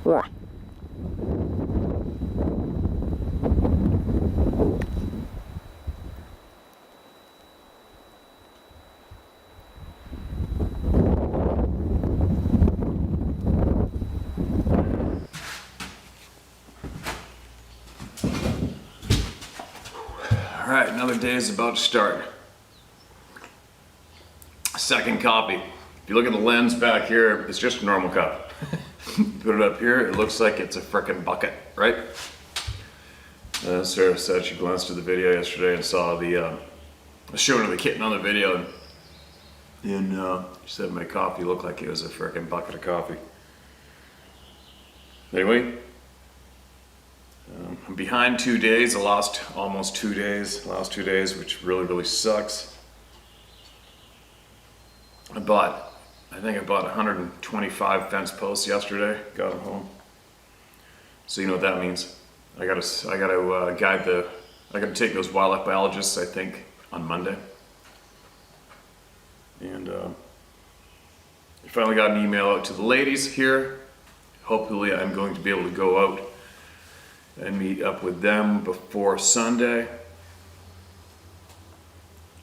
Alright, another day is about to start. Second copy. If you look at the lens back here, it's just a normal cup. Put it up here, it looks like it's a frickin' bucket, right? Sarah said she glanced at the video yesterday and saw the showing of the kitten on the video, and she said my coffee looked like it was a frickin' bucket of coffee. Anyway, I'm behind 2 days. I lost almost 2 days, last 2 days, which really sucks. I think I bought 125 fence posts yesterday, got them home. So you know what that means. I gotta take those wildlife biologists, I think, on Monday. And I finally got an email out to the ladies here. Hopefully I'm going to be able to go out and meet up with them before Sunday.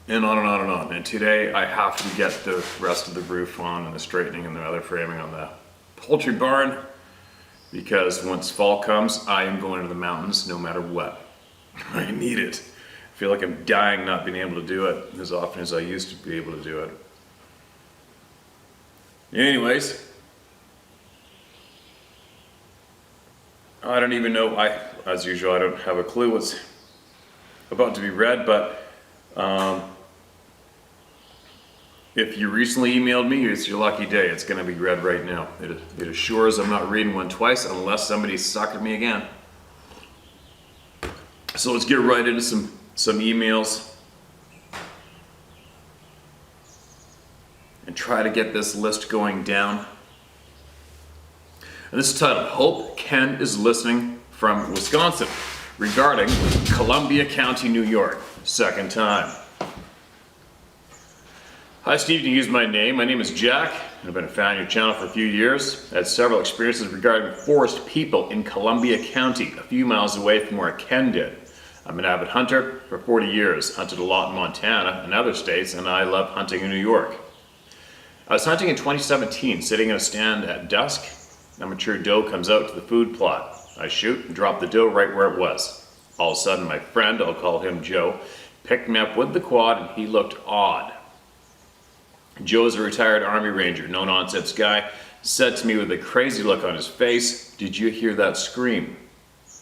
And on and on and on. And today I have to get the rest of the roof on and the straightening and the other framing on the poultry barn, because once fall comes, I am going to the mountains no matter what. I need it. I feel like I'm dying not being able to do it as often as I used to be able to do it. Anyways, I don't even know, as usual, I don't have a clue what's about to be read, but if you recently emailed me, it's your lucky day. It's going to be read right now. It assures I'm not reading one twice unless somebody suckered me again. So let's get right into some emails and try to get this list going down. And this is titled, Hope Ken is Listening from Wisconsin regarding Columbia County, New York. Second time. Hi Steve, you can use my name. My name is Jack, and I've been a fan of your channel for a few years. I had several experiences regarding forest people in Columbia County, a few miles away from where Ken did. I'm an avid hunter for 40 years, hunted a lot in Montana and other states, and I love hunting in New York. I was hunting in 2017, sitting in a stand at dusk. A mature doe comes out to the food plot. I shoot and drop the doe right where it was. All of a sudden, my friend, I'll call him Joe, picked me up with the quad, and he looked odd. Joe is a retired Army Ranger, no-nonsense guy, said to me with a crazy look on his face, "Did you hear that scream?"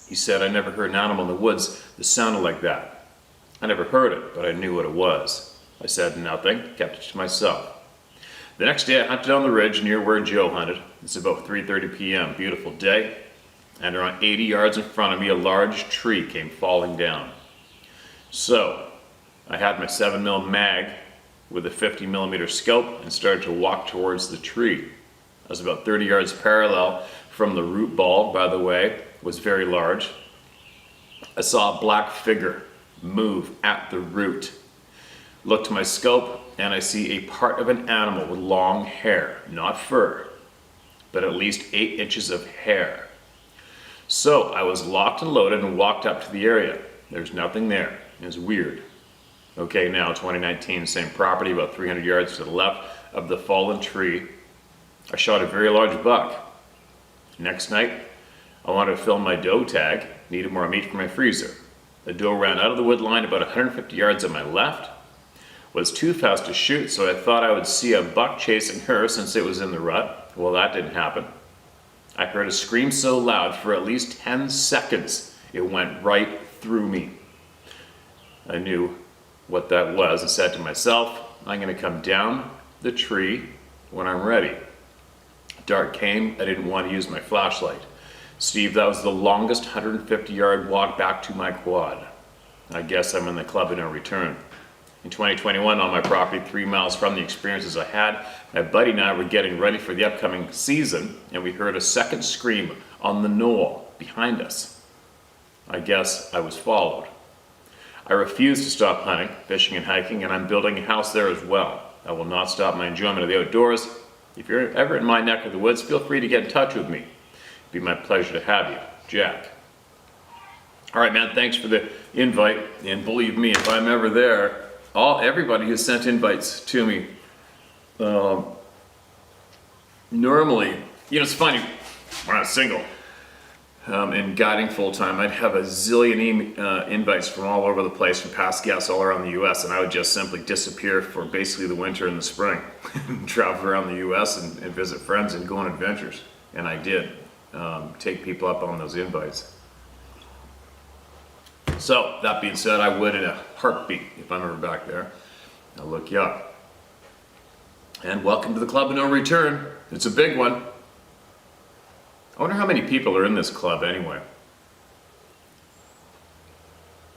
He said, "I never heard an animal in the woods that sounded like that." I never heard it, but I knew what it was. I said nothing, kept it to myself. The next day I hunted on the ridge near where Joe hunted. It's about 3:30 p.m., beautiful day, and around 80 yards in front of me a large tree came falling down. So, I had my 7mm mag with a 50mm scope and started to walk towards the tree. I was about 30 yards parallel from the root ball, by the way, was very large. I saw a black figure move at the root. Look to my scope and I see a part of an animal with long hair, not fur, but at least 8 inches of hair. So I was locked and loaded and walked up to the area. There's nothing there. It was weird. Okay, now 2019, same property, about 300 yards to the left of the fallen tree. I shot a very large buck. Next night, I wanted to fill my doe tag, needed more meat for my freezer. The doe ran out of the wood line about 150 yards on my left. Was too fast to shoot, so I thought I would see a buck chasing her since it was in the rut. Well, that didn't happen. I heard a scream so loud for at least 10 seconds, it went right through me. I knew what that was and said to myself, I'm going to come down the tree when I'm ready. Dark came, I didn't want to use my flashlight. Steve, that was the longest 150-yard walk back to my quad. I guess I'm in the club of no return. In 2021, on my property, 3 miles from the experiences I had, my buddy and I were getting ready for the upcoming season, and we heard a second scream on the knoll behind us. I guess I was followed. I refuse to stop hunting, fishing, and hiking, and I'm building a house there as well. I will not stop my enjoyment of the outdoors. If you're ever in my neck of the woods, feel free to get in touch with me. Be my pleasure to have you, Jack. All right, man, thanks for the invite. And believe me, if I'm ever there, everybody who sent invites to me, normally, it's funny, when I was single and guiding full-time, I'd have a zillion invites from all over the place, from past guests all around the US, and I would just simply disappear for basically the winter and the spring, and travel around the US and visit friends and go on adventures. And I did take people up on those invites. So, that being said, I would in a heartbeat, if I'm ever back there, I'll look you up. And welcome to the Club of No Return. It's a big one. I wonder how many people are in this club anyway.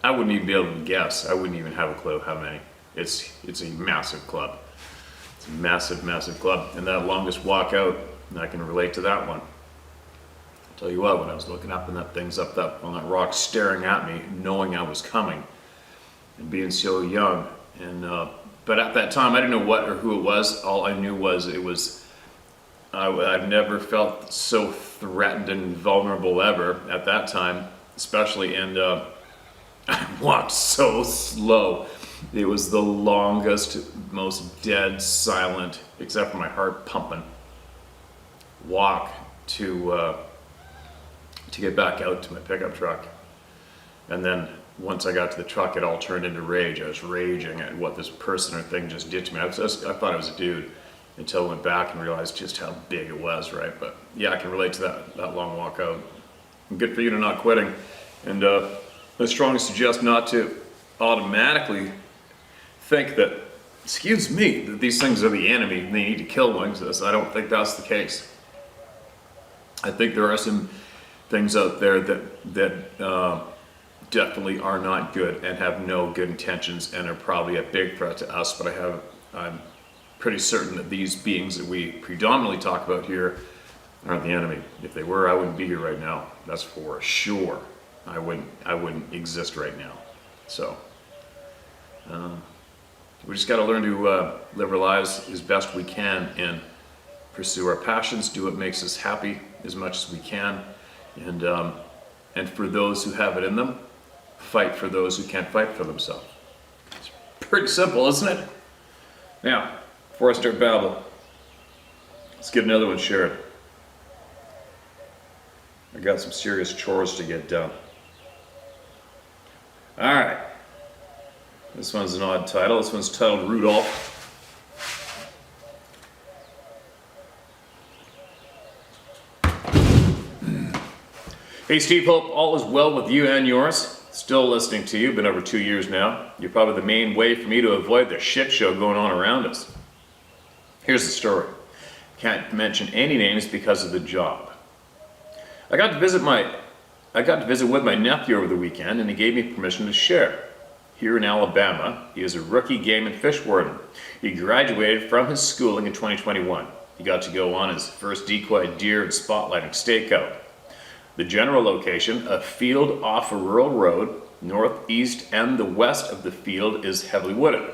I wouldn't even be able to guess. I wouldn't even have a clue how many. It's a massive club. It's a massive, massive club. And that longest walk out, I can relate to that one. Tell you what, when I was looking up and that thing's up on that rock staring at me, knowing I was coming, and being so young, and but at that time I didn't know what or who it was. All I knew was I've never felt so threatened and vulnerable ever at that time, especially, and I walked so slow. It was the longest, most dead silent, except for my heart pumping, walk to get back out to my pickup truck. And then once I got to the truck, it all turned into rage. I was raging at what this person or thing just did to me. I thought it was a dude until I went back and realized just how big it was, right? But yeah, I can relate to that long walk out. And good for you to not quitting. And I strongly suggest not to automatically think that, excuse me, that these things are the enemy and they need to kill one. I don't think that's the case. I think there are some things out there that definitely are not good and have no good intentions and are probably a big threat to us, but I'm pretty certain that these beings that we predominantly talk about here aren't the enemy. If they were, I wouldn't be here right now. That's for sure. I wouldn't exist right now. So we just got to learn to live our lives as best we can and pursue our passions, do what makes us happy as much as we can, and for those who have it in them, fight for those who can't fight for themselves. It's pretty simple, isn't it? Now, before I start babbling, let's get another one shared. I got some serious chores to get done. All right. This one's an odd title. This one's titled Rudolph. Hey Steve, hope all is well with you and yours. Still listening to you, been over 2 years now. You're probably the main way for me to avoid the shit show going on around us. Here's the story. Can't mention any names because of the job. I got to visit with my nephew over the weekend, and he gave me permission to share. Here in Alabama, he is a rookie game and fish warden. He graduated from his schooling in 2021. He got to go on his first decoy deer and spotlighting stakeout. The general location, a field off a rural road, northeast and the west of the field is heavily wooded.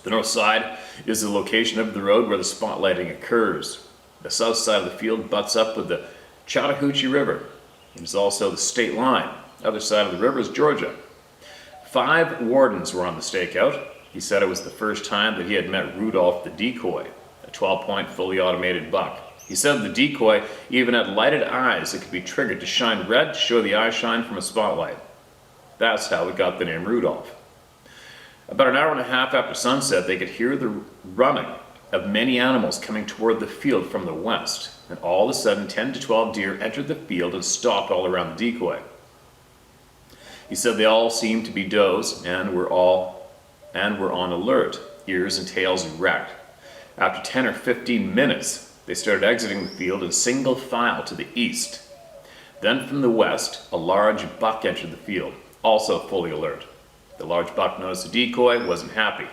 The north side is the location of the road where the spotlighting occurs. The south side of the field butts up with the Chattahoochee River. It is also the state line. The other side of the river is Georgia. 5 wardens were on the stakeout. He said it was the first time that he had met Rudolph the decoy, a 12-point fully automated buck. He said the decoy even had lighted eyes that could be triggered to shine red to show the eye shine from a spotlight. That's how it got the name Rudolph. About an hour and a half after sunset, they could hear the running of many animals coming toward the field from the west, and all of a sudden 10 to 12 deer entered the field and stopped all around the decoy. He said they all seemed to be does and were on alert, ears and tails erect. After 10 or 15 minutes, they started exiting the field in single file to the east. Then from the west, a large buck entered the field, also fully alert. The large buck noticed the decoy, wasn't happy.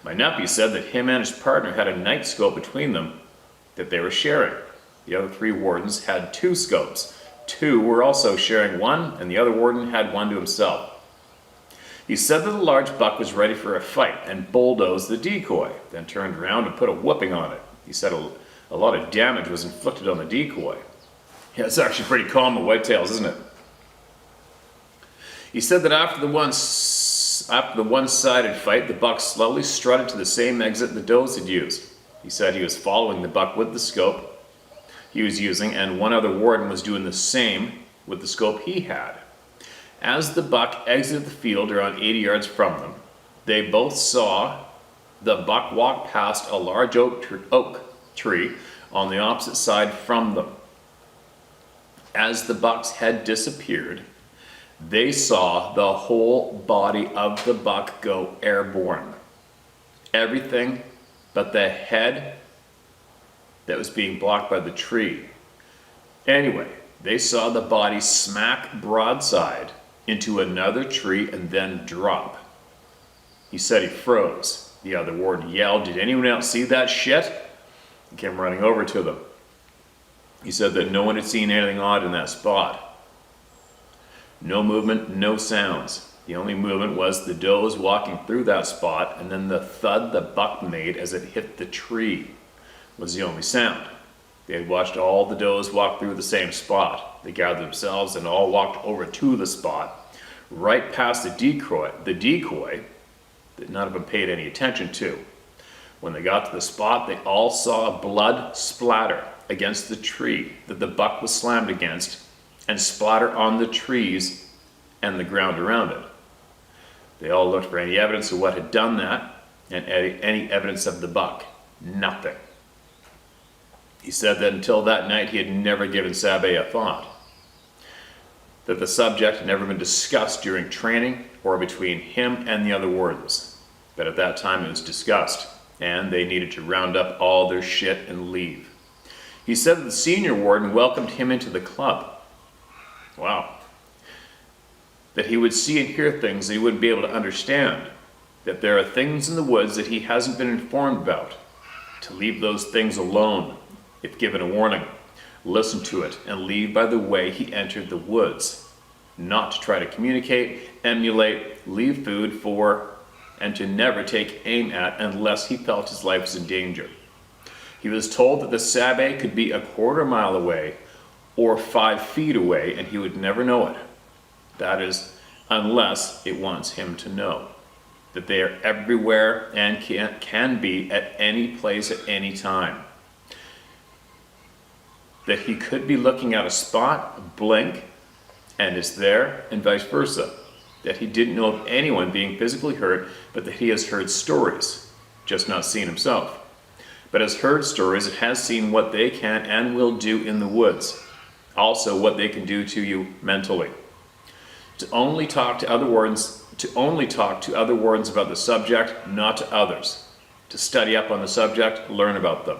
My nephew said that him and his partner had a night scope between them that they were sharing. The other 3 wardens had 2 scopes. 2 were also sharing one, and the other warden had one to himself. He said that the large buck was ready for a fight and bulldozed the decoy, then turned around and put a whooping on it. He said a lot of damage was inflicted on the decoy. Yeah, it's actually pretty common with whitetails, isn't it? He said that after the one-sided fight, the buck slowly strutted to the same exit the does had used. He said he was following the buck with the scope he was using, and one other warden was doing the same with the scope he had. As the buck exited the field around 80 yards from them, they both saw the buck walk past a large oak tree on the opposite side from them. As the buck's head disappeared, they saw the whole body of the buck go airborne. Everything but the head that was being blocked by the tree. Anyway, they saw the body smack broadside into another tree and then drop. He said he froze. The other warden yelled, "Did anyone else see that shit?" He came running over to them. He said that no one had seen anything odd in that spot. No movement, no sounds. The only movement was the does walking through that spot, and then the thud the buck made as it hit the tree was the only sound. They had watched all the does walk through the same spot. They gathered themselves and all walked over to the spot, right past the decoy that none of them paid any attention to. When they got to the spot, they all saw blood splatter against the tree that the buck was slammed against, and splatter on the trees and the ground around it. They all looked for any evidence of what had done that, and any evidence of the buck. Nothing. He said that until that night he had never given Sabe a thought. That the subject had never been discussed during training or between him and the other wardens. But at that time it was discussed, and they needed to round up all their shit and leave. He said that the senior warden welcomed him into the club. Wow. That he would see and hear things that he wouldn't be able to understand. That there are things in the woods that he hasn't been informed about. To leave those things alone, if given a warning. Listen to it and leave by the way he entered the woods. Not to try to communicate, emulate, leave food for, and to never take aim at unless he felt his life was in danger. He was told that the Sabe could be a quarter mile away or 5 feet away, and he would never know it. That is, unless it wants him to know. That they are everywhere and can be at any place at any time. That he could be looking at a spot, blink, and is there, and vice versa. That he didn't know of anyone being physically hurt, but that he has heard stories, just not seen himself. But has heard stories and has seen what they can and will do in the woods. Also what they can do to you mentally. To only talk to other wardens about the subject, not to others. To study up on the subject, learn about them.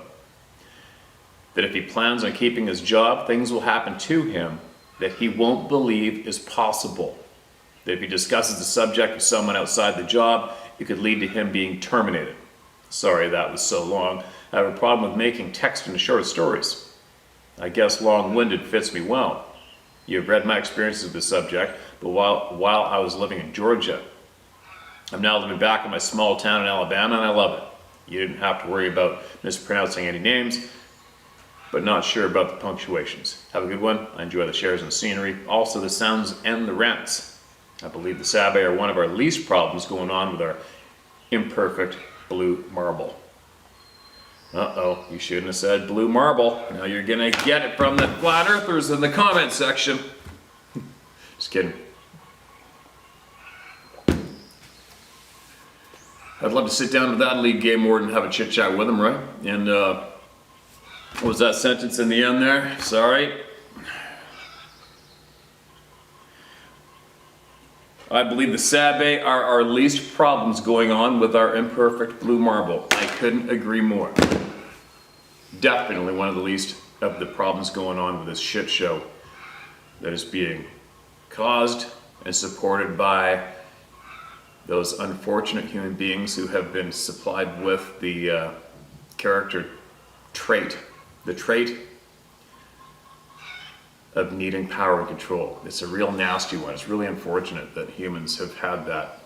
That if he plans on keeping his job, things will happen to him that he won't believe is possible. That if he discusses the subject with someone outside the job, it could lead to him being terminated. Sorry that was so long. I have a problem with making text into short stories. I guess long-winded fits me well. You have read my experiences with this subject, but while I was living in Georgia. I'm now living back in my small town in Alabama, and I love it. You didn't have to worry about mispronouncing any names, but not sure about the punctuations. Have a good one. I enjoy the shares and the scenery, also the sounds and the rents. I believe the Sabe are one of our least problems going on with our imperfect blue marble. Uh-oh, you shouldn't have said blue marble. Now you're gonna get it from the flat earthers in the comment section. Just kidding. I'd love to sit down with that lead game warden and have a chit chat with him, right? And what was that sentence in the end there? Sorry. I believe the Sabe are our least problems going on with our imperfect blue marble. I couldn't agree more. Definitely one of the least of the problems going on with this shit show that is being caused and supported by those unfortunate human beings who have been supplied with the character trait, the trait of needing power and control. It's a real nasty one. It's really unfortunate that humans have had that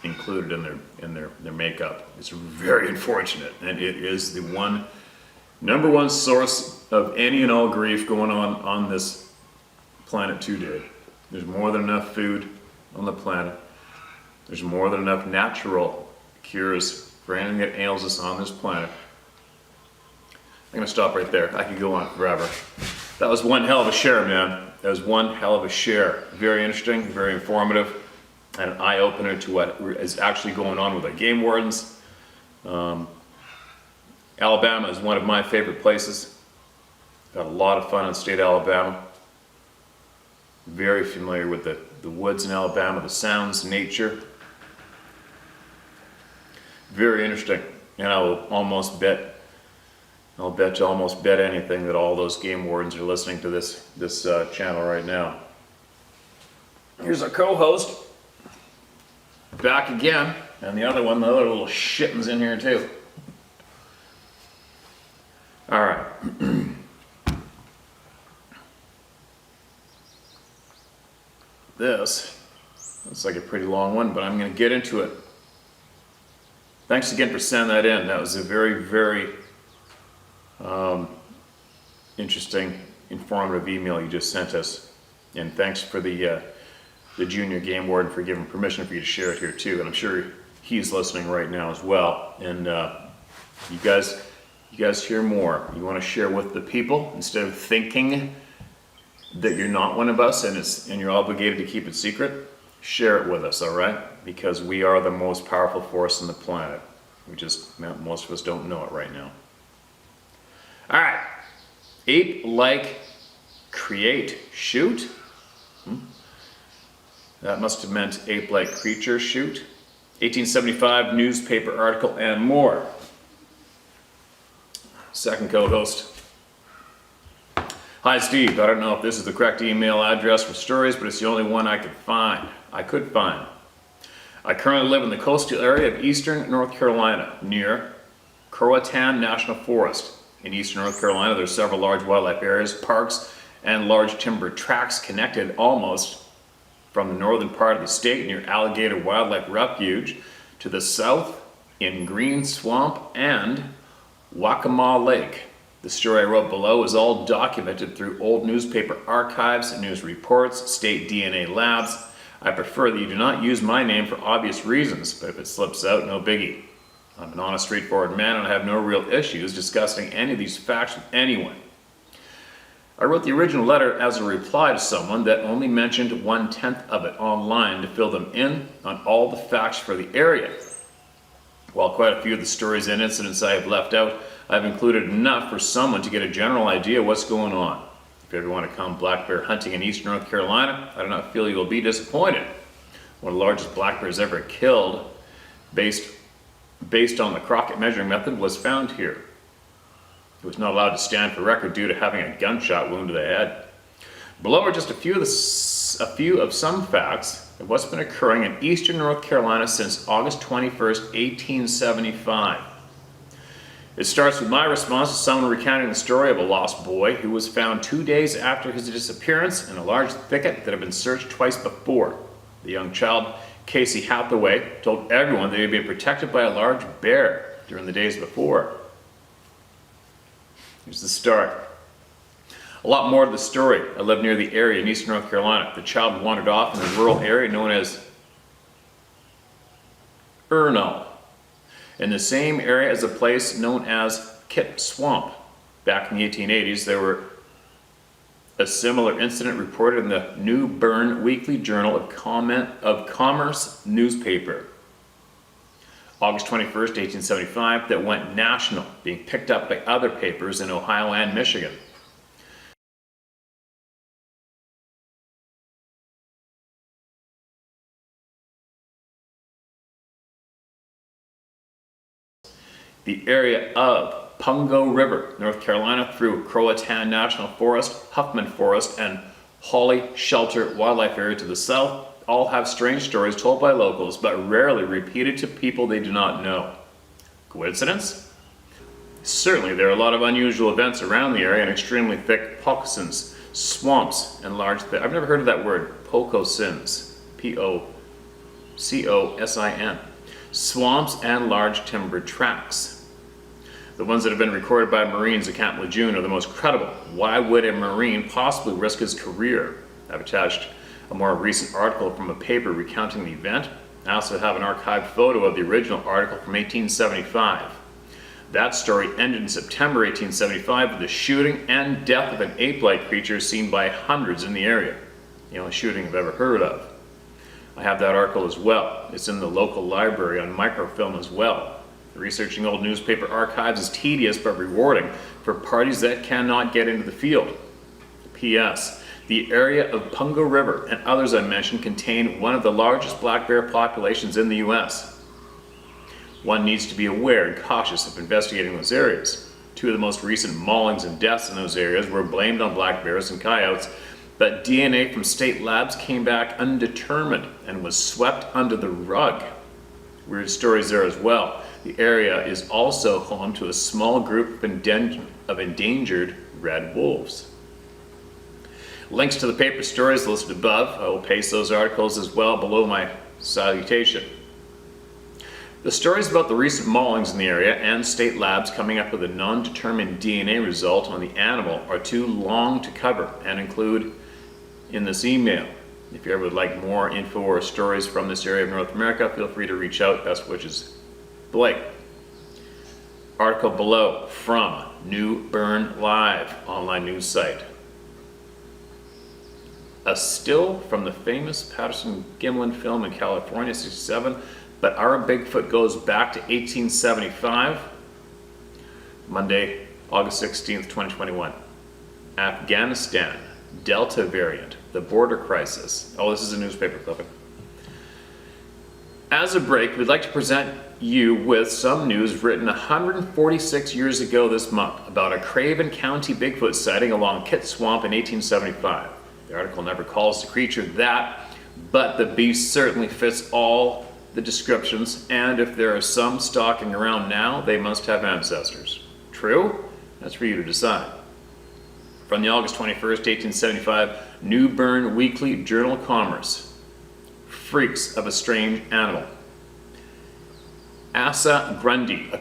included in their makeup. It's very unfortunate, and it is the number one source of any and all grief going on this planet today. There's more than enough food on the planet. There's more than enough natural cures for anything that ails us on this planet. I'm gonna stop right there. I could go on forever. That was one hell of a share, man. That was one hell of a share. Very interesting, very informative, and an eye-opener to what is actually going on with our game wardens. Alabama is one of my favorite places. Got a lot of fun in state Alabama. Very familiar with the woods in Alabama, the sounds, nature. Very interesting. And I'll bet you almost bet anything that all those game wardens are listening to this channel right now. Here's our co-host. Back again. And the other little shitten's in here too. All right. This looks like a pretty long one, but I'm going to get into it. Thanks again for sending that in. That was a very, very interesting, informative email you just sent us. And thanks for the junior game warden for giving permission for you to share it here too. And I'm sure he's listening right now as well. And you guys hear more. You want to share with the people instead of thinking that you're not one of us and you're obligated to keep it secret. Share it with us, all right? Because we are the most powerful force on the planet. Most of us don't know it right now. All right. Ape-like create shoot. That must have meant ape-like creature shoot. 1875 newspaper article and more. Second co-host. Hi Steve, I don't know if this is the correct email address for stories, but it's the only one I could find. I currently live in the coastal area of eastern North Carolina, near Croatan National Forest. In eastern North Carolina, there's several large wildlife areas, parks, and large timber tracts connected almost from the northern part of the state near Alligator Wildlife Refuge to the south in Green Swamp and Waccamaw Lake. The story I wrote below is all documented through old newspaper archives, news reports, state DNA labs. I prefer that you do not use my name for obvious reasons, but if it slips out, no biggie. I'm an honest, straightforward man and I have no real issues discussing any of these facts with anyone. I wrote the original letter as a reply to someone that only mentioned 1/10 of it online to fill them in on all the facts for the area. While quite a few of the stories and incidents I have left out, I've included enough for someone to get a general idea of what's going on. If you ever want to come black bear hunting in eastern North Carolina, I do not feel you will be disappointed. One of the largest black bears ever killed, based on the Crockett measuring method, was found here. It was not allowed to stand for record due to having a gunshot wound to the head. Below are just a few of some facts of what's been occurring in eastern North Carolina since August 21st, 1875. It starts with my response to someone recounting the story of a lost boy who was found 2 days after his disappearance in a large thicket that had been searched twice before. The young child, Casey Hathaway, told everyone that he had been protected by a large bear during the days before. Here's the start. A lot more to the story. I live near the area in eastern North Carolina. The child wandered off in a rural area known as Ernall, in the same area as a place known as Kit Swamp. Back in the 1880s, there were a similar incident reported in the New Bern Weekly Journal of Commerce newspaper. August 21st, 1875, that went national, being picked up by other papers in Ohio and Michigan. The area of Pungo River, North Carolina, through Croatan National Forest, Huffman Forest, and Holly Shelter Wildlife Area to the south, all have strange stories told by locals, but rarely repeated to people they do not know. Coincidence? Certainly, there are a lot of unusual events around the area and extremely thick pocosin, swamps, and large... I've never heard of that word, pocosins, P-O-C-O-S-I-N. Swamps and large timber tracts. The ones that have been recorded by Marines at Camp Lejeune are the most credible. Why would a Marine possibly risk his career? I've attached a more recent article from a paper recounting the event. I also have an archived photo of the original article from 1875. That story ended in September 1875 with the shooting and death of an ape-like creature seen by hundreds in the area. The only shooting I've ever heard of. I have that article as well. It's in the local library on microfilm as well. Researching old newspaper archives is tedious but rewarding for parties that cannot get into the field. P.S. The area of Pungo River and others I mentioned contain one of the largest black bear populations in the U.S. One needs to be aware and cautious of investigating those areas. Two of the most recent maulings and deaths in those areas were blamed on black bears and coyotes, but DNA from state labs came back undetermined and was swept under the rug. Weird stories there as well. The area is also home to a small group of endangered red wolves. Links to the paper stories listed above. I will paste those articles as well below my salutation. The stories about the recent maulings in the area and state labs coming up with a non-determined DNA result on the animal are too long to cover and include in this email. If you ever would like more info or stories from this area of North America, feel free to reach out. Best wishes, Blake. Article below from New Bern Live online news site. A still from the famous Patterson-Gimlin film in California, 67, but our Bigfoot goes back to 1875. Monday, August 16th, 2021. Afghanistan, Delta variant, the border crisis. Oh, this is a newspaper clipping. As a break, we'd like to present you with some news written 146 years ago this month about a Craven County Bigfoot sighting along Kit Swamp in 1875. The article never calls the creature that, but the beast certainly fits all the descriptions, and if there are some stalking around now, they must have ancestors. True? That's for you to decide. From the August 21st, 1875, New Bern Weekly Journal of Commerce. Freaks of a strange animal. Asa Grundy, a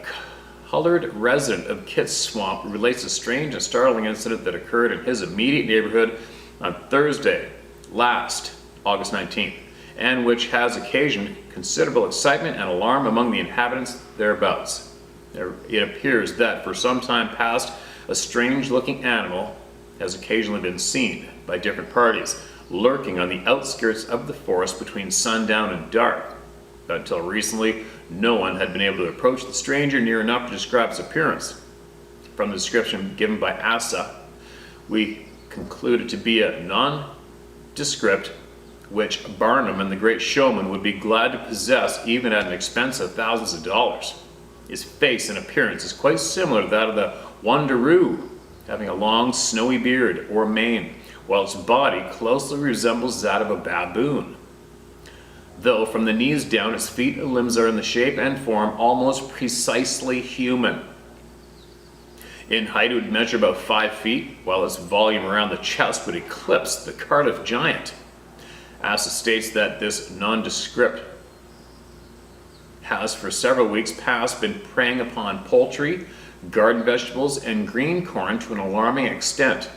colored resident of Kit Swamp, relates a strange and startling incident that occurred in his immediate neighborhood on Thursday, last August 19th, and which has occasioned considerable excitement and alarm among the inhabitants thereabouts. It appears that for some time past, a strange-looking animal has occasionally been seen by different parties, lurking on the outskirts of the forest between sundown and dark. But until recently, no one had been able to approach the stranger near enough to describe his appearance. From the description given by Asa, we concluded to be a nondescript which Barnum and the Great Showman would be glad to possess even at an expense of thousands of dollars. His face and appearance is quite similar to that of the wanderoo, having a long snowy beard or mane, while its body closely resembles that of a baboon. Though from the knees down, its feet and limbs are in the shape and form almost precisely human. In height, it would measure about 5 feet, while its volume around the chest would eclipse the Cardiff giant. Asa states that this nondescript has for several weeks past been preying upon poultry, garden vegetables, and green corn to an alarming extent.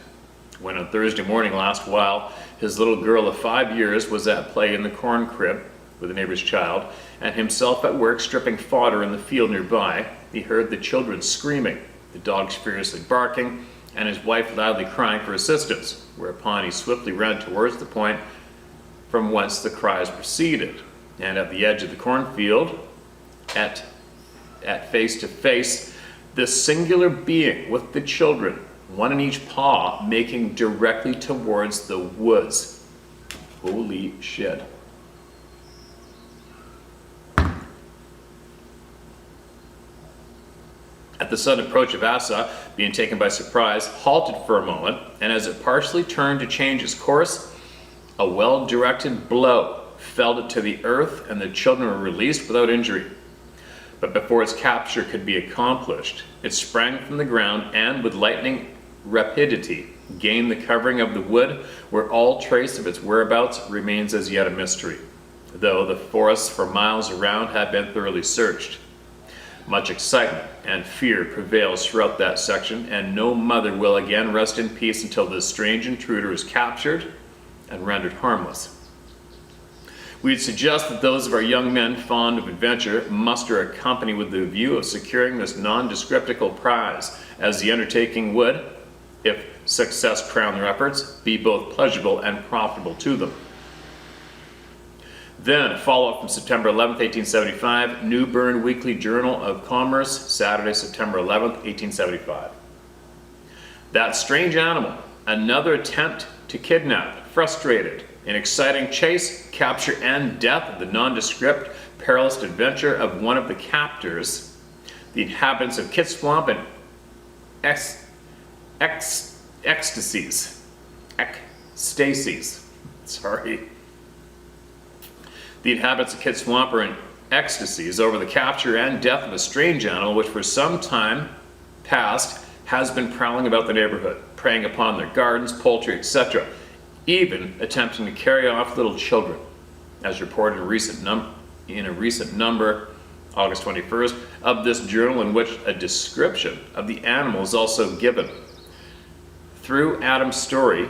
When on Thursday morning last while, his little girl of 5 years was at play in the corn crib with a neighbor's child, and himself at work stripping fodder in the field nearby, he heard the children screaming, the dogs furiously barking, and his wife loudly crying for assistance, whereupon he swiftly ran towards the point from whence the cries proceeded. And at the edge of the cornfield, at face to face, this singular being with the children, one in each paw, making directly towards the woods. Holy shit. At the sudden approach of Asa, being taken by surprise, halted for a moment, and as it partially turned to change its course, a well-directed blow felled it to the earth, and the children were released without injury. But before its capture could be accomplished, it sprang from the ground and, with lightning rapidity, gained the covering of the wood, where all trace of its whereabouts remains as yet a mystery, though the forests for miles around had been thoroughly searched. Much excitement and fear prevails throughout that section, and no mother will again rest in peace until this strange intruder is captured and rendered harmless. We'd suggest that those of our young men fond of adventure muster a company with the view of securing this nondescriptical prize, as the undertaking would, if success crowned their efforts, be both pleasurable and profitable to them. Then, a follow-up from September 11th, 1875, New Bern Weekly Journal of Commerce, Saturday, September 11th, 1875. That strange animal, another attempt to kidnap, frustrated, an exciting chase, capture, and death of the nondescript, perilous adventure of one of the captors, the inhabitants of Kit Swamp and ecstasies. The inhabitants of Kit Swamp are in ecstasies over the capture and death of a strange animal which for some time past has been prowling about the neighborhood, preying upon their gardens, poultry, etc., even attempting to carry off little children, as reported in a recent number, August 21st, of this journal, in which a description of the animal is also given. Through Adam's story,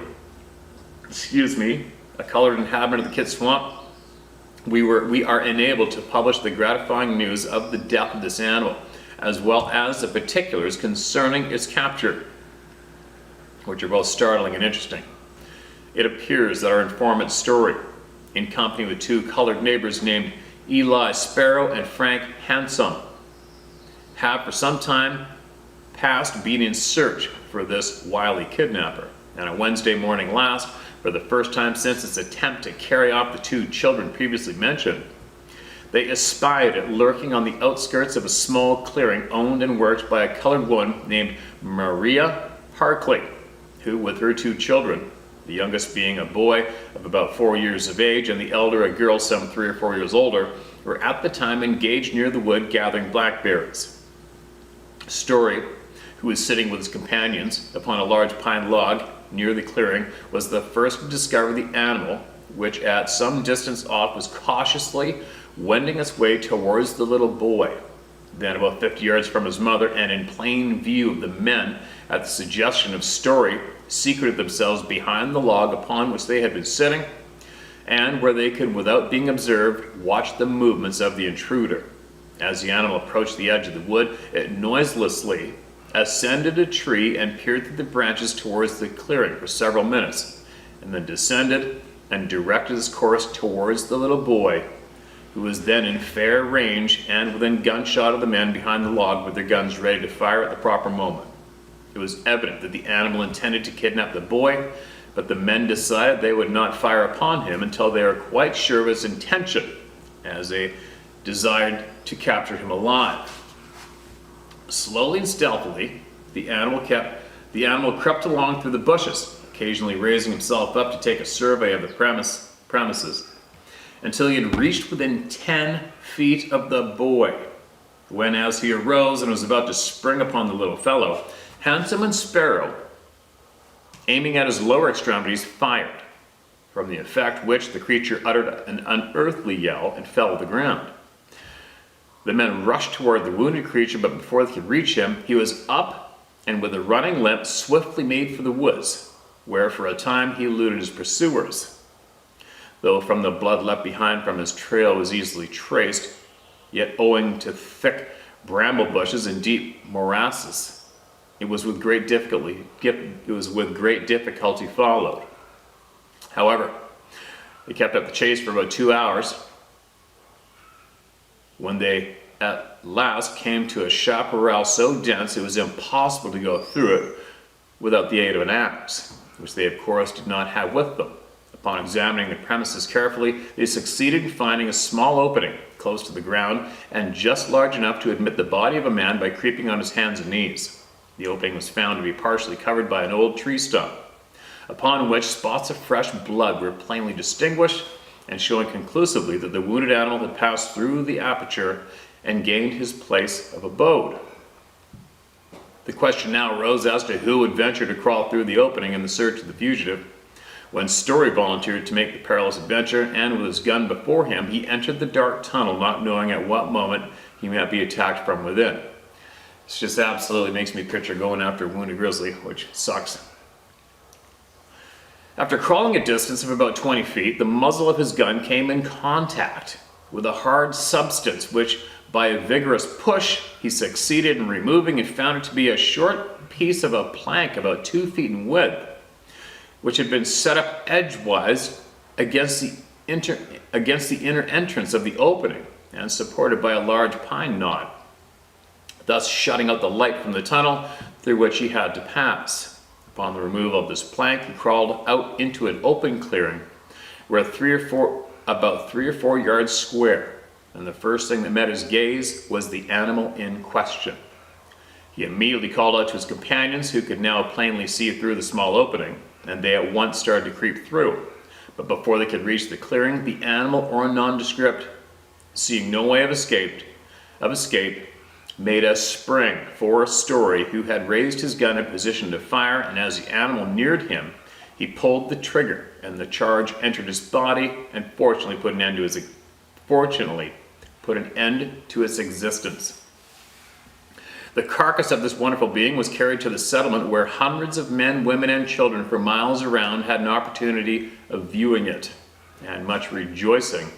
a colored inhabitant of the Kit Swamp, we are enabled to publish the gratifying news of the death of this animal, as well as the particulars concerning its capture, which are both startling and interesting. It appears that our informant's story, in company with two colored neighbors named Eli Sparrow and Frank Handsome, have for some time past been in search for this wily kidnapper, and on Wednesday morning last, for the first time since its attempt to carry off the two children previously mentioned, they espied it lurking on the outskirts of a small clearing owned and worked by a colored woman named Maria Harkley, who, with her two children, the youngest being a boy of about 4 years of age and the elder a girl some 3 or 4 years older, were at the time engaged near the wood gathering blackberries. Story, who was sitting with his companions upon a large pine log near the clearing, was the first to discover the animal, which at some distance off was cautiously wending its way towards the little boy. Then, about 50 yards from his mother and in plain view of the men, at the suggestion of Story, secreted themselves behind the log upon which they had been sitting, and where they could, without being observed, watch the movements of the intruder. As the animal approached the edge of the wood, it noiselessly ascended a tree and peered through the branches towards the clearing for several minutes, and then descended and directed his course towards the little boy, who was then in fair range and within gunshot of the men behind the log with their guns ready to fire at the proper moment. It was evident that the animal intended to kidnap the boy, but the men decided they would not fire upon him until they were quite sure of his intention, as they desired to capture him alive. Slowly and stealthily, the animal crept along through the bushes, occasionally raising himself up to take a survey of the premises, until he had reached within 10 feet of the boy, when, as he arose and was about to spring upon the little fellow, Handsome and Sparrow, aiming at his lower extremities, fired, from the effect which the creature uttered an unearthly yell and fell to the ground. The men rushed toward the wounded creature, but before they could reach him, he was up and with a running limp swiftly made for the woods, where for a time he eluded his pursuers. Though from the blood left behind from his trail was easily traced, yet owing to thick bramble bushes and deep morasses, it was with great difficulty followed. However, they kept up the chase for about 2 hours, when they at last came to a chaparral so dense it was impossible to go through it without the aid of an axe, which they of course did not have with them. Upon examining the premises carefully, they succeeded in finding a small opening close to the ground and just large enough to admit the body of a man by creeping on his hands and knees. The opening was found to be partially covered by an old tree stump, upon which spots of fresh blood were plainly distinguished, and showing conclusively that the wounded animal had passed through the aperture and gained his place of abode. The question now arose as to who would venture to crawl through the opening in the search of the fugitive. When Story volunteered to make the perilous adventure, and with his gun before him, he entered the dark tunnel, not knowing at what moment he might be attacked from within. This just absolutely makes me picture going after a wounded grizzly, which sucks. After crawling a distance of about 20 feet, the muzzle of his gun came in contact with a hard substance, which by a vigorous push, he succeeded in removing and found it to be a short piece of a plank about 2 feet in width, which had been set up edgewise against the inner entrance of the opening and supported by a large pine knot, thus shutting out the light from the tunnel through which he had to pass. Upon the removal of this plank, he crawled out into an open clearing where about 3 or 4 yards square, and the first thing that met his gaze was the animal in question. He immediately called out to his companions, who could now plainly see through the small opening, and they at once started to creep through. But before they could reach the clearing, the animal, or nondescript, seeing no way of escape, made a spring for a story who had raised his gun in position to fire, and as the animal neared him, he pulled the trigger, and the charge entered his body and fortunately put an end to its existence. The carcass of this wonderful being was carried to the settlement, where hundreds of men, women, and children for miles around had an opportunity of viewing it, and much rejoicing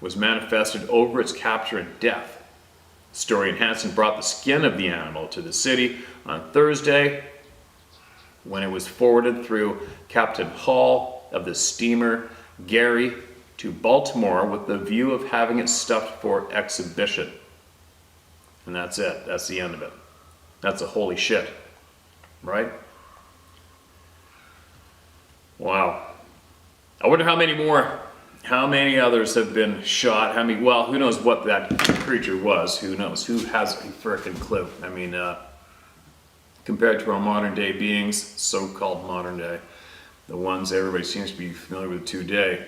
was manifested over its capture and death. Story and Hansen brought the skin of the animal to the city on Thursday, when it was forwarded through Captain Hall of the steamer Gary to Baltimore with the view of having it stuffed for exhibition. And that's it. That's the end of it. That's a holy shit, right? Wow. I wonder how many others have been shot. Well, who knows what that creature was? Who knows? Who has a frickin' clue? I mean, compared to our modern day beings, so-called modern day, the ones everybody seems to be familiar with today,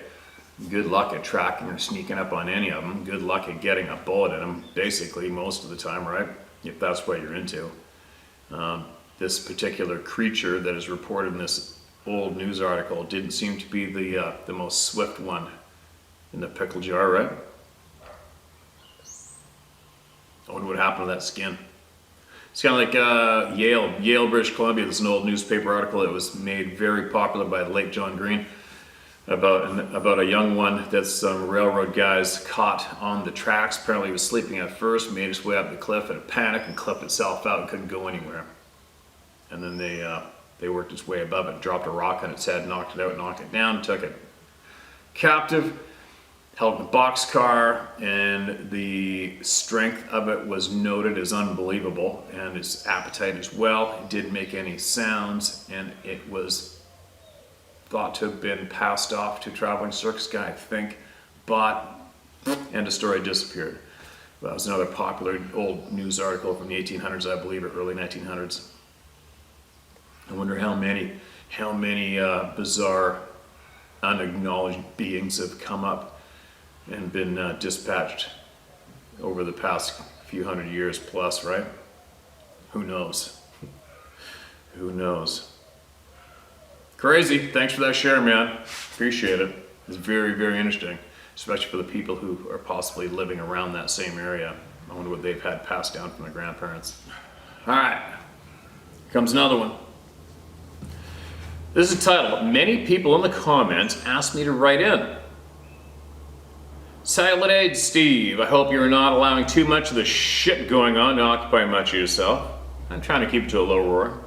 good luck at tracking or sneaking up on any of them. Good luck at getting a bullet in them, basically, most of the time, right? If that's what you're into. This particular creature that is reported in this old news article didn't seem to be the most swift one in the pickle jar, right? I wonder what happened to that skin. It's kind of like Yale, British Columbia. There's an old newspaper article that was made very popular by the late John Green about a young one that some railroad guys caught on the tracks. Apparently he was sleeping at first, made his way up the cliff in a panic and clipped itself out and couldn't go anywhere. And then they worked its way above it, dropped a rock on its head, knocked it out, knocked it down, took it captive, held in a boxcar, and the strength of it was noted as unbelievable, and its appetite as well. It didn't make any sounds, and it was thought to have been passed off to a traveling circus guy, I think, but end of story, disappeared. That was another popular old news article from the 1800s, I believe, or early 1900s. I wonder how many bizarre, unacknowledged beings have come up and been dispatched over the past few hundred years plus, right? Who knows? Who knows? Crazy. Thanks for that share, man. Appreciate it. It's very, very interesting, especially for the people who are possibly living around that same area. I wonder what they've had passed down from their grandparents. All right. Here comes another one. This is titled, Many People in the Comments Asked Me to Write In. Salutations, Steve. I hope you're not allowing too much of the shit going on to occupy much of yourself. I'm trying to keep it to a low roar.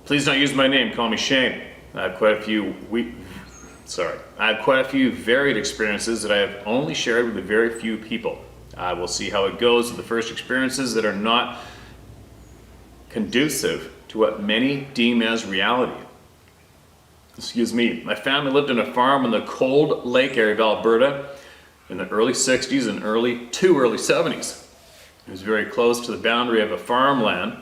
Please don't use my name. Call me Shane. I have quite a few varied experiences that I have only shared with a very few people. I will see how it goes with the first experiences that are not conducive to what many deem as reality. Excuse me. My family lived on a farm in the Cold Lake area of Alberta in the early 60s and early 70s. It was very close to the boundary of a farmland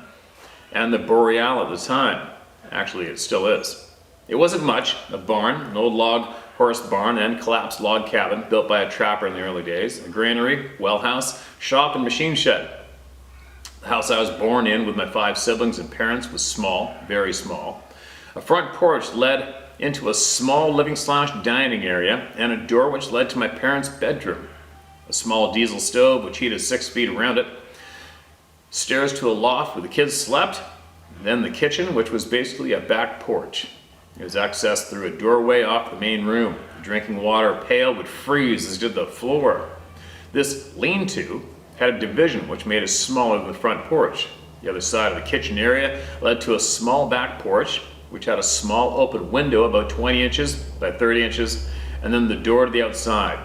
and the Boreal at the time. Actually, it still is. It wasn't much. A barn, an old log horse barn and collapsed log cabin built by a trapper in the early days, a granary, well house, shop, and machine shed. The house I was born in with my 5 siblings and parents was small, very small. A front porch led into a small living/dining area and a door which led to my parents' bedroom. a small diesel stove which heated 6 feet around it, stairs to a loft where the kids slept, then the kitchen, which was basically a back porch. It was accessed through a doorway off the main room. The drinking water pail would freeze as did the floor. This lean-to had a division which made it smaller than the front porch. The other side of the kitchen area led to a small back porch which had a small open window about 20 inches by 30 inches, and then the door to the outside.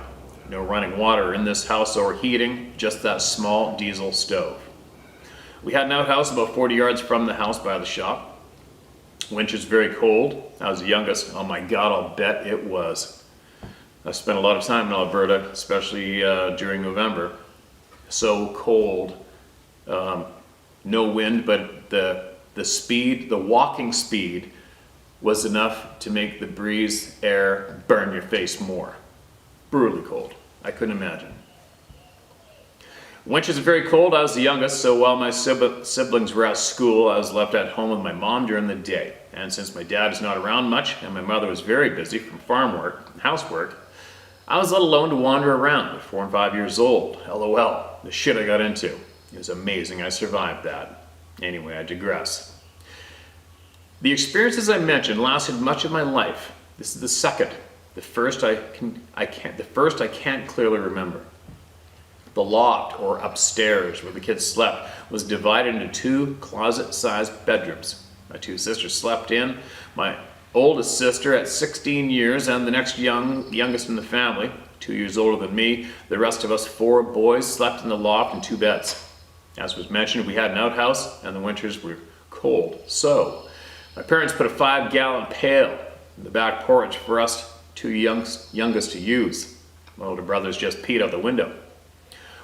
No running water in this house or heating, just that small diesel stove. We had an outhouse about 40 yards from the house by the shop. Winter's very cold. I was the youngest. Oh my God, I'll bet it was. I spent a lot of time in Alberta, especially during November. So cold. No wind, but the speed, the walking speed was enough to make the breeze air burn your face more. Brutally cold. I couldn't imagine. Winters are very cold. I was the youngest, so while my siblings were at school, I was left at home with my mom during the day. And since my dad is not around much and my mother was very busy from farm work and housework, I was let alone to wander around at 4 and 5 years old. LOL, the shit I got into. It was amazing I survived that. Anyway, I digress. The experiences I mentioned lasted much of my life. This is the second. The first I can't clearly remember. The loft, or upstairs where the kids slept, was divided into 2 closet-sized bedrooms. My 2 sisters slept in. My oldest sister at 16 years and the next youngest in the family, 2 years older than me. The rest of us 4 boys slept in the loft in 2 beds. As was mentioned, we had an outhouse and the winters were cold. So, my parents put a 5-gallon pail in the back porch for us 2 youngest to use. My older brothers just peed out the window.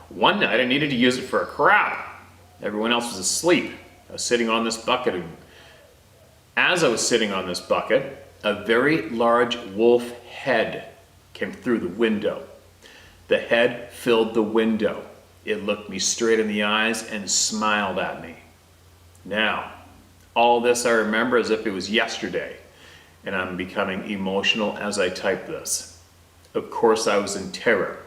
One night I needed to use it for a crap. Everyone else was asleep. I was sitting on this bucket, and as I was sitting on this bucket, a very large wolf head came through the window. The head filled the window. It looked me straight in the eyes and smiled at me. Now, all this I remember as if it was yesterday, and I'm becoming emotional as I type this. Of course I was in terror.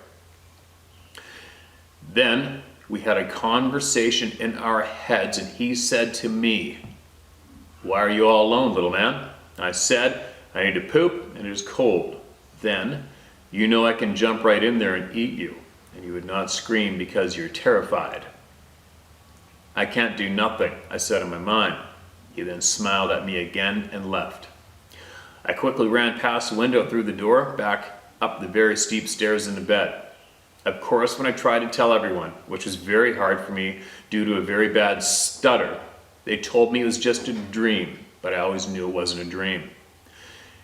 Then we had a conversation in our heads and he said to me, "Why are you all alone, little man?" I said, "I need to poop and it is cold." Then, "You know I can jump right in there and eat you, and you would not scream because you're terrified." "I can't do nothing," I said in my mind. He then smiled at me again and left. I quickly ran past the window through the door, back up the very steep stairs into bed. Of course, when I tried to tell everyone, which was very hard for me due to a very bad stutter, they told me it was just a dream, but I always knew it wasn't a dream.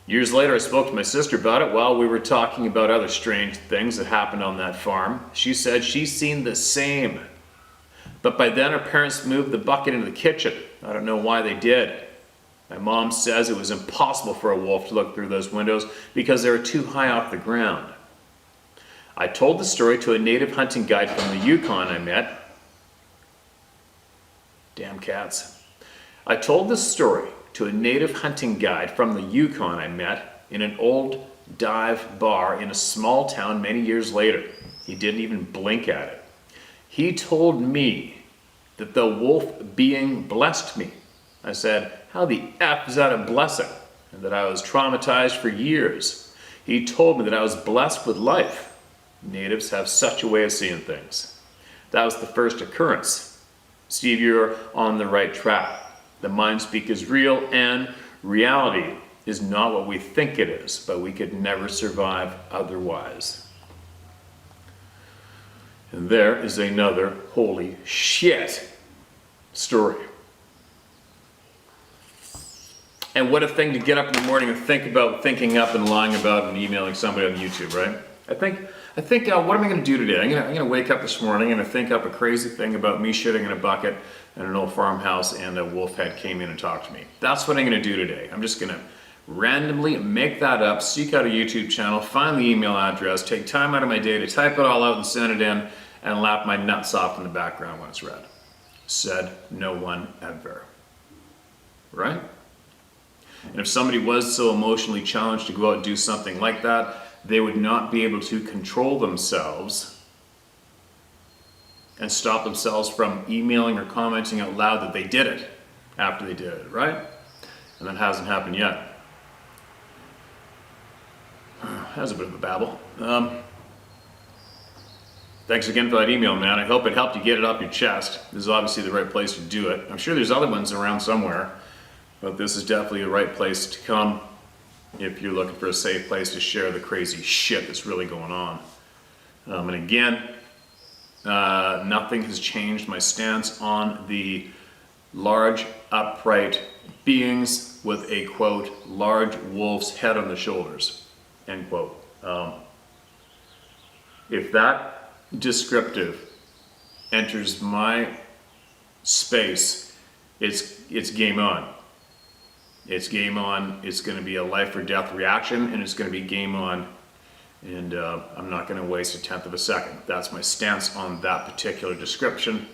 Years later, I spoke to my sister about it while we were talking about other strange things that happened on that farm. She said she's seen the same. But by then, her parents moved the bucket into the kitchen. I don't know why they did. My mom says it was impossible for a wolf to look through those windows because they were too high off the ground. I told the story to a native hunting guide from the Yukon I met. Damn cats. I told this story to a native hunting guide from the Yukon I met in an old dive bar in a small town many years later. He didn't even blink at it. He told me that the wolf being blessed me. I said, "How the F is that a blessing?" And that I was traumatized for years. He told me that I was blessed with life. Natives have such a way of seeing things. That was the first occurrence. Steve, you're on the right track. The mind speak is real and reality is not what we think it is, but we could never survive otherwise. And there is another holy shit story. And what a thing to get up in the morning and think about thinking up and lying about and emailing somebody on YouTube, right? I think what am I going to do today? I'm going to wake up this morning and think up a crazy thing about me shitting in a bucket in an old farmhouse and a wolf head came in and talked to me. That's what I'm going to do today. I'm just going to randomly make that up, seek out a YouTube channel, find the email address, take time out of my day to type it all out and send it in, and laugh my nuts off in the background when it's read. Said no one ever. Right? And if somebody was so emotionally challenged to go out and do something like that, they would not be able to control themselves and stop themselves from emailing or commenting out loud that they did it after they did it, right? And that hasn't happened yet. That was a bit of a babble. Thanks again for that email, man. I hope it helped you get it off your chest. This is obviously the right place to do it. I'm sure there's other ones around somewhere, but this is definitely the right place to come if you're looking for a safe place to share the crazy shit that's really going on. And again, nothing has changed my stance on the large, upright beings with a, quote, large wolf's head on the shoulders, end quote. If that descriptive enters my space, it's game on. It's game on. It's going to be a life or death reaction, and it's going to be game on. And I'm not going to waste a tenth of a second. That's my stance on that particular description,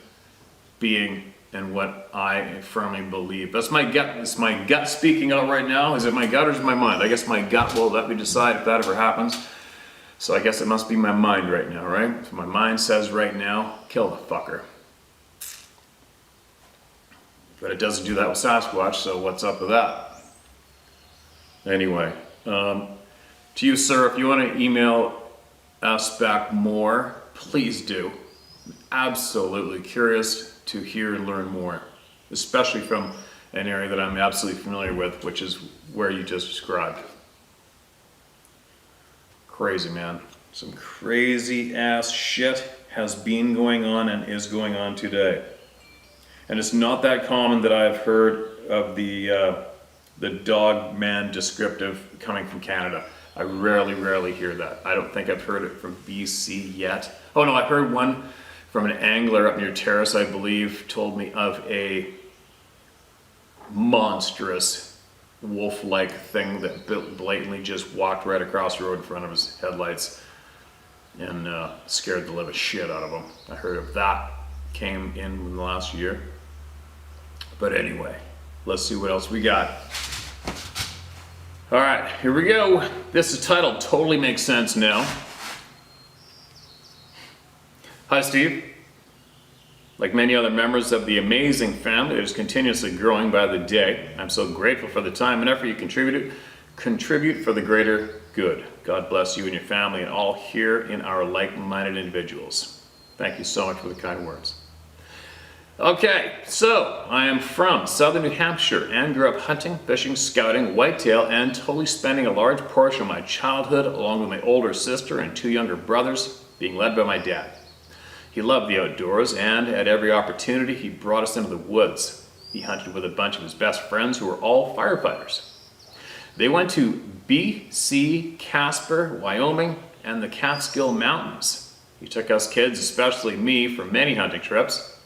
being and what I firmly believe. That's my gut. It's my gut speaking out right now. Is it my gut or is it my mind? I guess my gut will let me decide if that ever happens. So I guess it must be my mind right now, right? If my mind says right now, kill the fucker. But it doesn't do that with Sasquatch, so what's up with that? Anyway, to you, sir, if you want to email us back more, please do. I'm absolutely curious to hear and learn more, especially from an area that I'm absolutely familiar with, which is where you just described. Crazy, man. Some crazy ass shit has been going on and is going on today. And it's not that common that I've heard of the dog man descriptive coming from Canada. I rarely hear that. I don't think I've heard it from BC yet. Oh no, I heard one from an angler up near Terrace, I believe, told me of a monstrous wolf-like thing that blatantly just walked right across the road in front of his headlights and scared the living shit out of him. I heard of that came in the last year. But anyway, let's see what else we got. All right, here we go. This is titled Totally Makes Sense Now. Hi, Steve. Like many other members of the amazing family that is continuously growing by the day, I'm so grateful for the time and effort you contribute for the greater good. God bless you and your family and all here in our like-minded individuals. Thank you so much for the kind words. Okay, so I am from southern New Hampshire and grew up hunting, fishing, scouting, whitetail, and totally spending a large portion of my childhood along with my older sister and 2 younger brothers being led by my dad. He loved the outdoors, and at every opportunity he brought us into the woods. He hunted with a bunch of his best friends who were all firefighters. They went to BC, Casper, Wyoming, and the Catskill Mountains. He took us kids, especially me, for many hunting trips.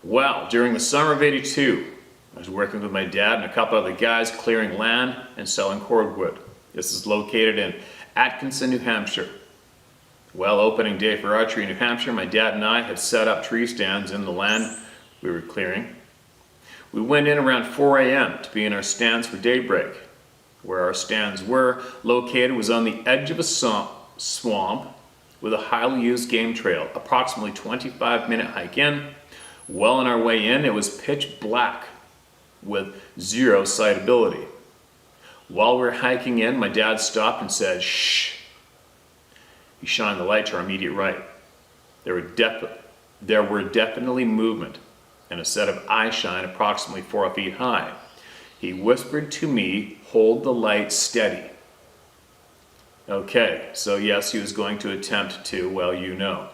Well, during the summer of '82, I was working with my dad and a couple other guys clearing land and selling cordwood. This is located in Atkinson, New Hampshire. Well, opening day for archery in New Hampshire, my dad and I had set up tree stands in the land we were clearing. We went in around 4 a.m. to be in our stands for daybreak. Where our stands were located was on the edge of a swamp with a highly used game trail, approximately 25-minute hike in. Well on our way in, it was pitch black with zero sightability. While we were hiking in, my dad stopped and said, "Shh." He shined the light to our immediate right. There were definitely movement and a set of eye shine approximately 4 feet high. He whispered to me, "Hold the light steady." Okay, so yes, he was going to attempt to, well, you know.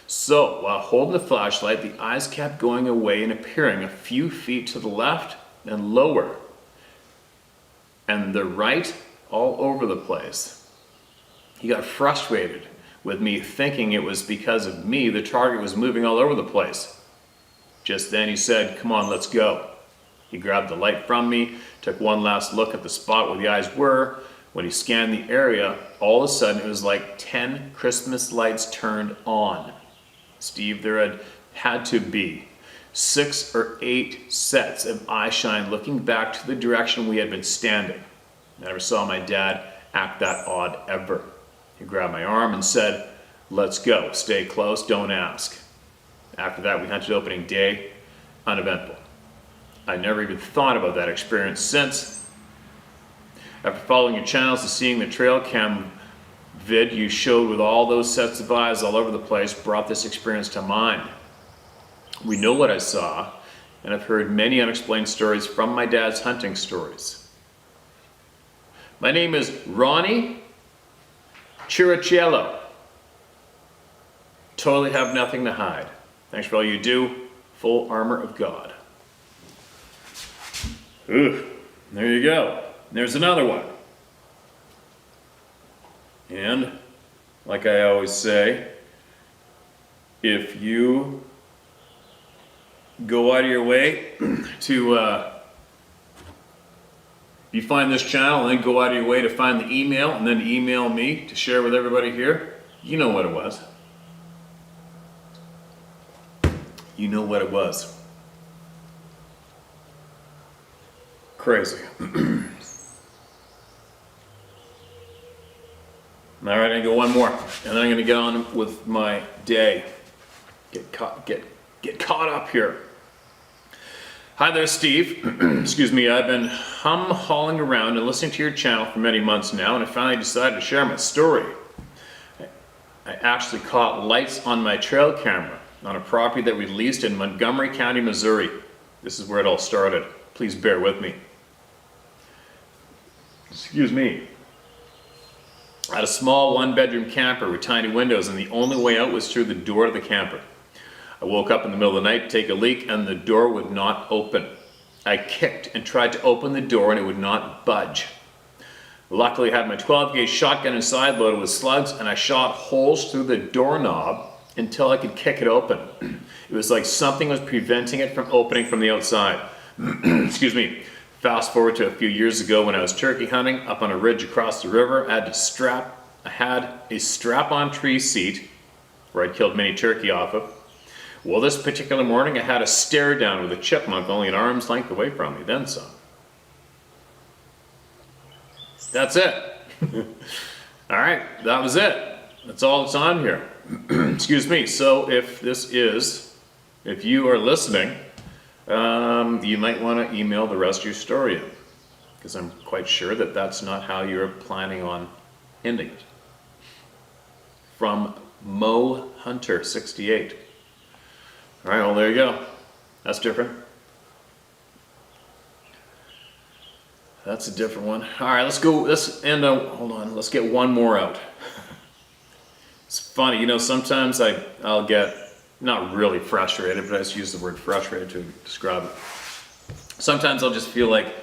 So, while holding the flashlight, the eyes kept going away and appearing a few feet to the left and lower, and the right all over the place. He got frustrated with me, thinking it was because of me the target was moving all over the place. Just then he said, "Come on, let's go." He grabbed the light from me, took one last look at the spot where the eyes were. When he scanned the area, all of a sudden it was like 10 Christmas lights turned on. Steve, there had to be 6 or 8 sets of eye shine looking back to the direction we had been standing. I never saw my dad act that odd ever. He grabbed my arm and said, "Let's go, stay close, don't ask." After that, we hunted opening day, uneventful. I never even thought about that experience since. After following your channels and seeing the trail cam vid you showed with all those sets of eyes all over the place brought this experience to mind. We know what I saw, and I've heard many unexplained stories from my dad's hunting stories. My name is Ronnie Chirichiello. Totally have nothing to hide. Thanks for all you do. Full armor of God. Ooh, there you go. There's another one. And, like I always say, if you go out of your way to, you find this channel and then go out of your way to find the email and then email me to share with everybody here, you know what it was. You know what it was. Crazy. All right, I'm gonna go one more, and then I'm gonna get on with my day. Get caught up here. Hi there, Steve. Excuse me, I've been hauling around and listening to your channel for many months now, and I finally decided to share my story. I actually caught lights on my trail camera on a property that we leased in Montgomery County, Missouri. This is where it all started. Please bear with me. Excuse me. I had a small one-bedroom camper with tiny windows, and the only way out was through the door of the camper. I woke up in the middle of the night to take a leak, and the door would not open. I kicked and tried to open the door, and it would not budge. Luckily, I had my 12-gauge shotgun inside loaded with slugs, and I shot holes through the doorknob until I could kick it open. It was like something was preventing it from opening from the outside. Excuse me. Fast forward to a few years ago when I was turkey hunting up on a ridge across the river. I had a strap-on tree seat where I'd killed many turkey off of. Well, this particular morning I had a stare down with a chipmunk only an arm's length away from me, then some. That's it. All right, that was it. That's all that's on here. Excuse me. So if you are listening, you might want to email the rest of your story in, because I'm quite sure that that's not how you're planning on ending it. From Mo Hunter 68. All right, well, there you go. That's different. That's a different one. All right, let's go. Let's end on, hold on, let's get one more out. It's funny, you know, sometimes I'll get not really frustrated, but I just use the word frustrated to describe it. Sometimes I'll just feel like,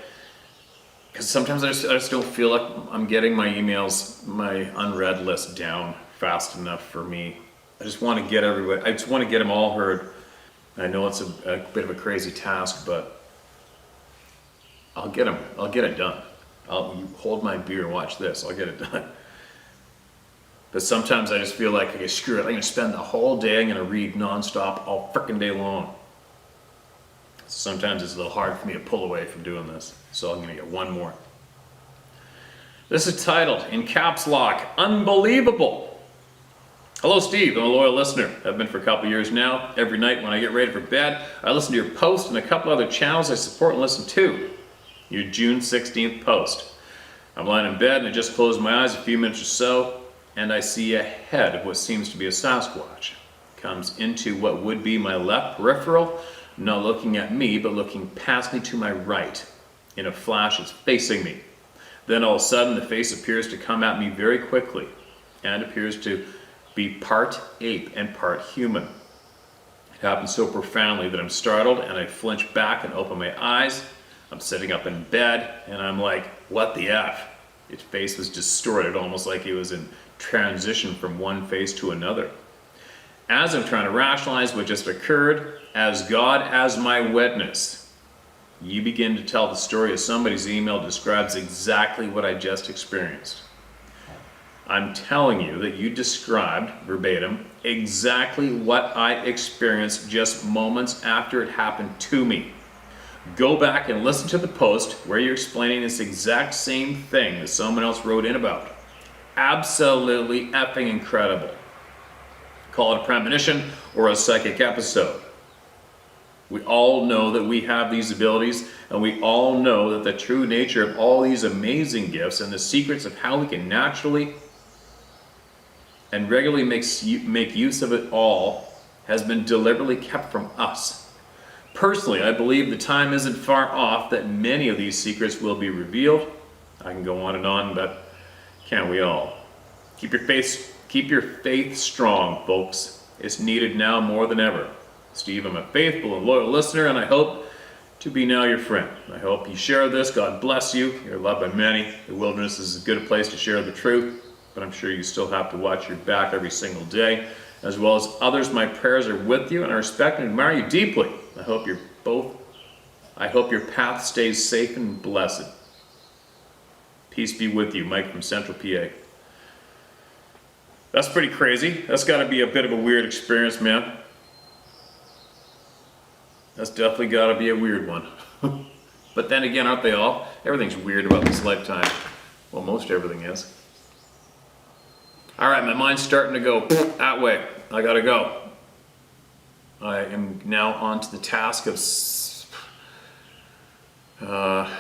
because sometimes I just don't feel like I'm getting my emails, my unread list down fast enough for me. I just want to get everywhere. I just want to get them all heard. I know it's a bit of a crazy task, but I'll get them. I'll get it done. You hold my beer and watch this. I'll get it done. But sometimes I just feel like, okay, screw it. I'm going to spend the whole day, I'm going to read nonstop all frickin' day long. Sometimes it's a little hard for me to pull away from doing this. So I'm going to get one more. This is titled, in caps lock, Unbelievable. Hello, Steve. I'm a loyal listener. I've been for a couple years now. Every night when I get ready for bed, I listen to your post and a couple other channels I support and listen to. Your June 16th post. I'm lying in bed and I just closed my eyes a few minutes or so, and I see a head of what seems to be a Sasquatch. Comes into what would be my left peripheral, not looking at me, but looking past me to my right. In a flash, it's facing me. Then all of a sudden, the face appears to come at me very quickly, and appears to be part ape and part human. It happens so profoundly that I'm startled, and I flinch back and open my eyes. I'm sitting up in bed, and I'm like, what the F? Its face was distorted, almost like it was in transition from one face to another. As I'm trying to rationalize what just occurred, as God as my witness, you begin to tell the story of somebody's email describes exactly what I just experienced. I'm telling you that you described, verbatim, exactly what I experienced just moments after it happened to me. Go back and listen to the post where you're explaining this exact same thing that someone else wrote in about. Absolutely effing incredible. Call it a premonition or a psychic episode. We all know that we have these abilities, and we all know that the true nature of all these amazing gifts and the secrets of how we can naturally and regularly make use of it all has been deliberately kept from us. Personally, I believe the time isn't far off that many of these secrets will be revealed. I can go on, but can't we all? Keep your faith strong, folks. It's needed now more than ever. Steve, I'm a faithful and loyal listener, and I hope to be now your friend. I hope you share this. God bless you. You're loved by many. The wilderness is as good a place to share the truth, but I'm sure you still have to watch your back every single day. As well as others, my prayers are with you, and I respect and admire you deeply. I hope your path stays safe and blessed. Peace be with you, Mike from Central PA. That's pretty crazy. That's got to be a bit of a weird experience, man. That's definitely got to be a weird one. But then again, aren't they all? Everything's weird about this lifetime. Well, most everything is. All right, my mind's starting to go that way. I gotta go. I am now on to the task of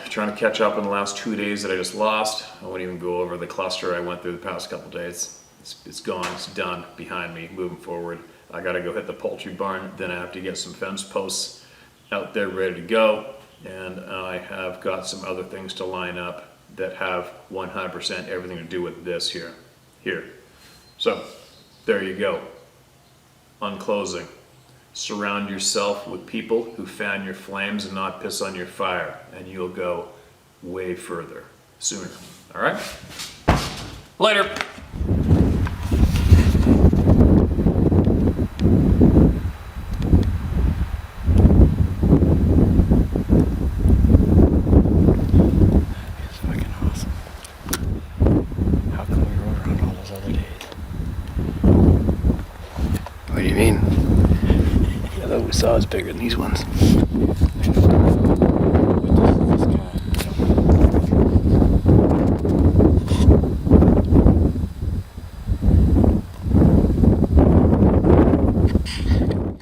trying to catch up on the last 2 days that I just lost. I won't even go over the cluster I went through the past couple days. It's gone, it's done, behind me, moving forward. I gotta go hit the poultry barn, then I have to get some fence posts out there ready to go, and I have got some other things to line up that have 100% everything to do with this here. So, there you go. On closing, surround yourself with people who fan your flames and not piss on your fire, and you'll go way further sooner. All right? Later. It's fucking awesome. How come we rode around all those other days? What do you mean? Yeah, that we saw is bigger than these ones.